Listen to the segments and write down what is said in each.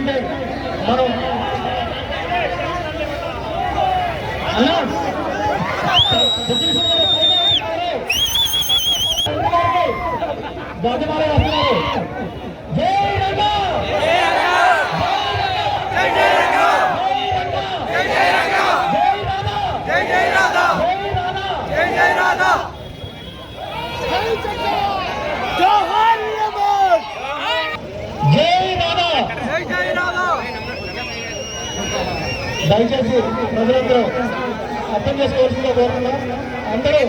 ఎందుకంటే మనం గజమాల వస్తున్నారు. జై రంగా, జై రంగా, జై జై రంగా, జై జై రాధా, జై జై రాధా, జై జై రాధా, జోహార్ అమర్, జై రాధా, జై జై రాధా. దయచేసి ప్రజలందరూ అర్థం చేసుకోవాల్సిందిగా కోరుతున్నాం. అందరూ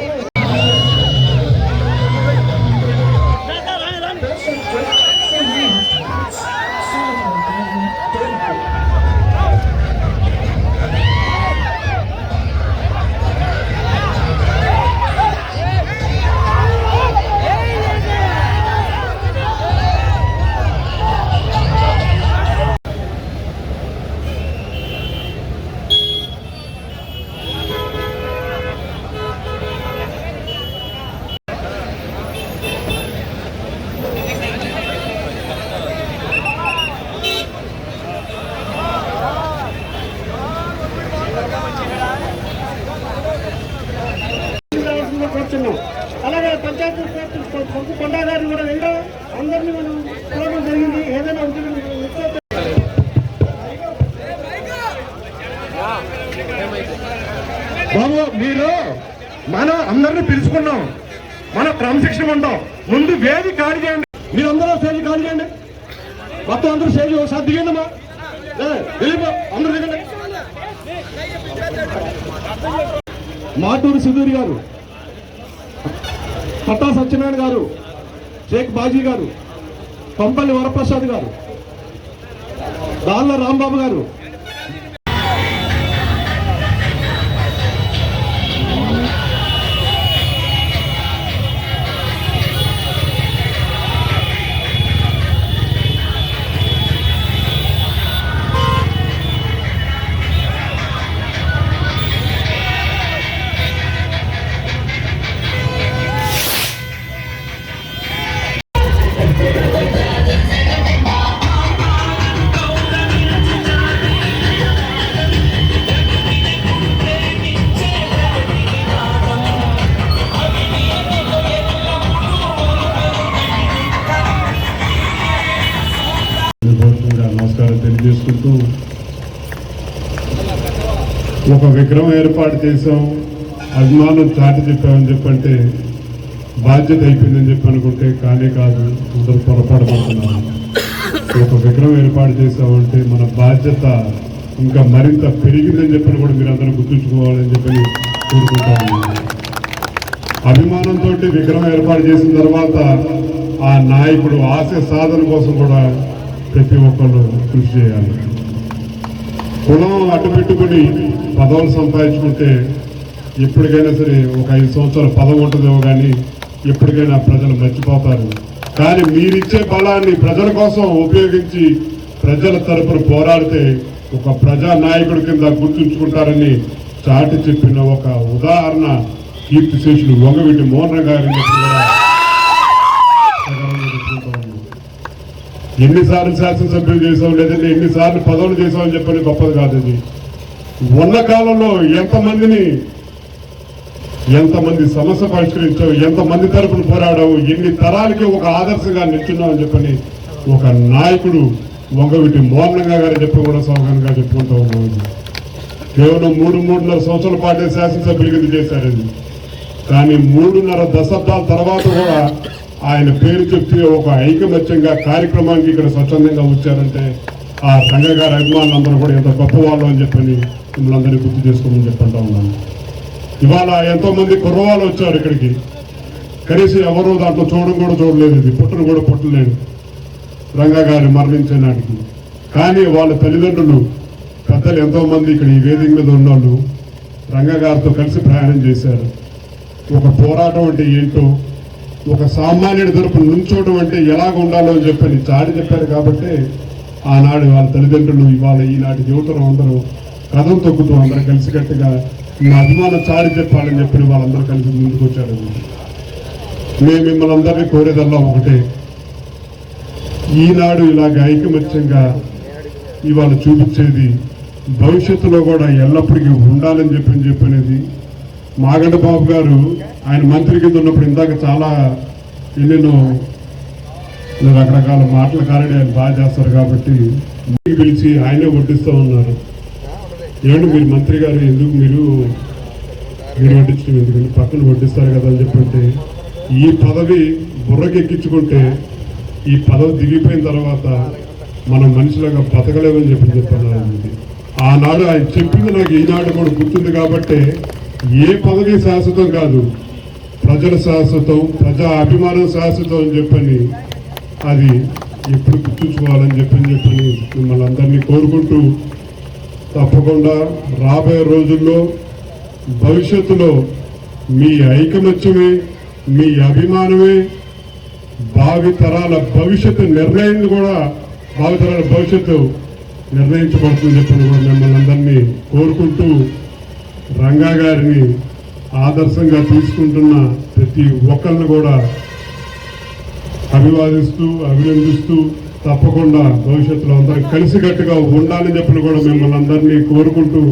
అలాగే పంచాయతీ పంపు కొండా గారిని కూడా వెళ్ళడం అందరినీ మనం చూడడం జరిగింది. ఏదైనా బాబు మీరు మనం అందరినీ పిలుచుకున్నాం, మనం క్రమశిక్షణ ఉంటాం. ముందు వేది ఖాళీ చేయండి, మీరందరూ స్టేజ్ ఖాళీ చేయండి. మొత్తం అందరూ స్టేజ్ ఒకసారి దిగండమ్మా, వెళ్ళిపో అందరూ దిగండి. మాటూరు సుధీర్ గారు, పట్టా సత్యనారాయణ గారు, షేక్ బాజీ గారు, పంపల్లి వరప్రసాద్ గారు, దాళ్ళ రాంబాబు గారు, నమస్కారం తెలియజేసుకుంటూ, ఒక విగ్రహం ఏర్పాటు చేసాం, అభిమానం చాటి చెప్పామని చెప్పంటే బాధ్యత అయిపోయిందని చెప్పి అనుకుంటే కానీ కాదు, అందరూ పొరపాటు పడుతున్నాము. ఒక విగ్రహం ఏర్పాటు చేసామంటే మన బాధ్యత ఇంకా మరింత పెరిగిందని చెప్పని కూడా మీరు అందరూ గుర్తుంచుకోవాలని చెప్పని కోరుకుంటాము. అభిమానంతో విగ్రహం ఏర్పాటు చేసిన తర్వాత ఆ నాయకుడు ఆశయ సాధన కోసం కూడా ప్రతి ఒక్కళ్ళు కృషి చేయాలి. కులం అడ్డు పెట్టుకుని పదవులు సంపాదించుకుంటే ఎప్పటికైనా సరే ఒక 5 సంవత్సరాల పదవి ఉంటుందేమో కానీ ఎప్పటికైనా ప్రజలు మర్చిపోతారు. కానీ మీరిచ్చే బలాన్ని ప్రజల కోసం ఉపయోగించి ప్రజల తరపున పోరాడితే ఒక ప్రజా నాయకుడి కింద గుర్తుంచుకుంటారని చాటి చెప్పిన ఒక ఉదాహరణ కీర్తిశేషులు వంగవీటి మోహన్ గారిని ఎన్నిసార్లు శాసనసభ్యులు చేసాం, లేదంటే ఎన్నిసార్లు పదవులు చేసామని చెప్పని గొప్పది కాదు. అది ఉన్న కాలంలో ఎంతమంది సమస్య పరిష్కరించావు, ఎంతమంది తరపున పోరాడావు, ఎన్ని తరాలకి ఒక ఆదర్శంగా నిల్చున్నావు అని చెప్పని ఒక నాయకుడు వంగవీటి మోహన్ గారు చెప్పి కూడా సౌకర్యంగా చెప్పుకుంటూ ఉన్నాం. కేవలం 3-3.5 సంవత్సరాల పాటే శాసనసభ్యుల కింద చేశారని, కానీ 3.5 దశాబ్దాల తర్వాత కూడా ఆయన పేరు చెప్తే ఒక ఐకమత్యంగా కార్యక్రమానికి ఇక్కడ స్వచ్ఛందంగా వచ్చారంటే ఆ సంఘ గారి అభిమానులందరూ కూడా ఎంత గొప్పవాళ్ళు అని చెప్పని మిమ్మల్ని అందరినీ గుర్తు చేసుకోమని చెప్పంటా ఉన్నాను. ఇవాళ ఎంతోమంది కుర్రవాళ్ళు వచ్చారు ఇక్కడికి, కనీసం ఎవరో దాంట్లో చూడలేదు, ఇది పుట్టను కూడా పుట్టలేదు రంగా గారు మరణించే నాటికి. కానీ వాళ్ళ తల్లిదండ్రులు పెద్దలు ఎంతోమంది ఇక్కడ ఈ వేదిక మీద ఉన్నోళ్ళు రంగా గారితో కలిసి ప్రయాణం చేశారు. ఒక పోరాటం అంటే ఏంటో, ఒక సామాన్యుడి తరపున నుంచోవడం అంటే ఎలాగ ఉండాలో అని చెప్పని చాటి చెప్పారు. కాబట్టి ఆనాడు వాళ్ళ తల్లిదండ్రులు ఇవాళ ఈనాటి యువతరం అందరూ కథం తొక్కుతూ అందరూ కలిసికట్టుగా మా అభిమానం చాటి చెప్పాలని చెప్పి వాళ్ళందరూ కలిసి ముందుకు వచ్చారు. మేము మిమ్మల్ని అందరినీ కోరేదల్లా ఒకటే, ఈనాడు ఇలాగ ఐకమత్యంగా ఇవాళ చూపించేది భవిష్యత్తులో కూడా ఎల్లప్పటికీ ఉండాలని చెప్పనేది. మాగంట బాబు గారు ఆయన మంత్రి కింద ఉన్నప్పుడు ఇందాక చాలా ఎన్నెన్నో రకరకాల మాటల కారణి ఆయన బాగా చేస్తారు కాబట్టి పిలిచి ఆయనే వడ్డిస్తూ ఉన్నారు. ఏమంటే మీరు మంత్రి గారు ఎందుకు మీరు వడ్డించడం ఎందుకంటే పక్కన వడ్డిస్తారు కదా అని చెప్పంటే ఈ పదవి బుర్రకి ఎక్కించుకుంటే ఈ పదవి దిగిపోయిన తర్వాత మనం మనిషిలాగా బతకలేమని చెప్పాను. ఆనాడు ఆయన చెప్పింది నాకు ఈనాడు కూడా గుర్తుంది కాబట్టి ఏ పదవి శాశ్వతం కాదు, ప్రజల శాశ్వతం, ప్రజా అభిమానం శాశ్వతం అని చెప్పని అది ఎప్పుడు గుర్తుంచుకోవాలని చెప్పని మిమ్మల్ని అందరినీ కోరుకుంటూ తప్పకుండా రాబోయే రోజుల్లో భవిష్యత్తులో మీ ఐకమత్యమే, మీ అభిమానమే భావితరాల భవిష్యత్తు నిర్ణయం కూడా భావితరాల భవిష్యత్తు నిర్ణయించబడుతుందని చెప్పని కూడా మిమ్మల్ని అందరినీ కోరుకుంటూ రంగా గారిని ఆదర్శంగా తీసుకుంటున్న ప్రతి ఒక్కరిని కూడా అభినందిస్తూ తప్పకుండా భవిష్యత్తులో అందరూ కలిసికట్టుగా ఉండాలని చెప్పిన కూడా మిమ్మల్ని అందరినీ కోరుకుంటూ